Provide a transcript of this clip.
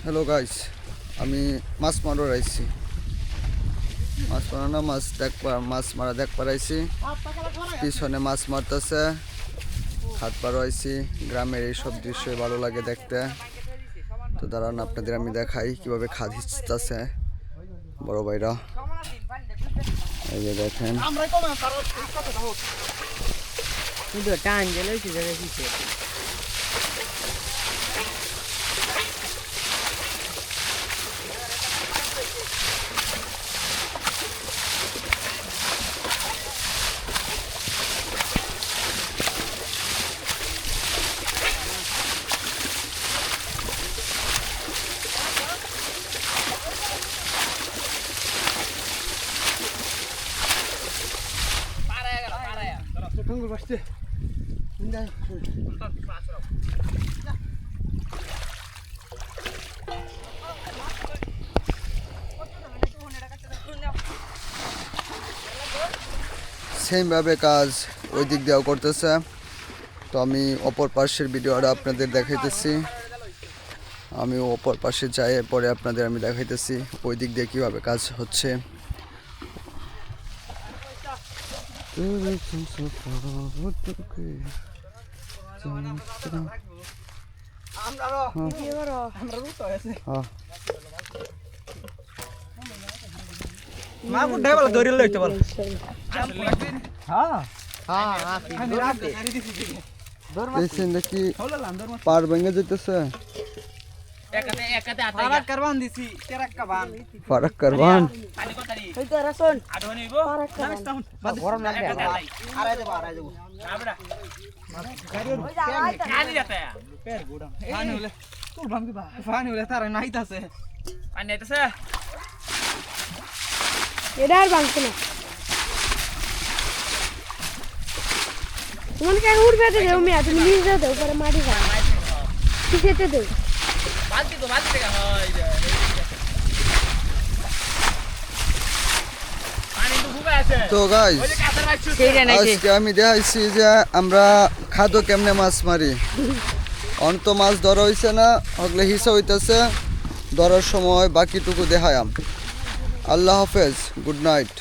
Hello guys, আমি মাছ মারবার আইছি। মাছ মারা না মাছ মারা দেখবার আইছি। পিছনে মাছ মারতেছে, হাত পারো আইছি। গ্রামের এইসব দৃশ্যই ভালো লাগে দেখতে। তো দাঁড়ান আপনাদের আমি দেখাই কিভাবে খাদ হিচতেছে বড় ভাইরা। এই যে দেখেন, সেমভাবে কাজ ওই দিক দিয়েও করতেছে। তো আমি অপর পাশের ভিডিওটা আপনাদের দেখাইতেছি। আমি অপর পাশে যাই, পরে আপনাদের আমি দেখাইতেছি ওই দিক দিয়ে কীভাবে কাজ হচ্ছে। নাকি পার ভেঙে যেতেছে। ফারাক কারবান এটা আর ভাঙছে না। তোমার কেন উঠবে দেও মিয়া, তুমি নিচে দাও পরে মাটি দাও কিসেতে দেও তো গাইস, আজকে আমি দেখাইছি যে আমরা খাদো কেমনে মাছ মারি। অন্ত মাছ ধরা হইছে না, হগলে হিসা হইতেছে। ধরার সময় বাকিটুকু দেখায়াম। আল্লাহ হাফেজ, গুড নাইট।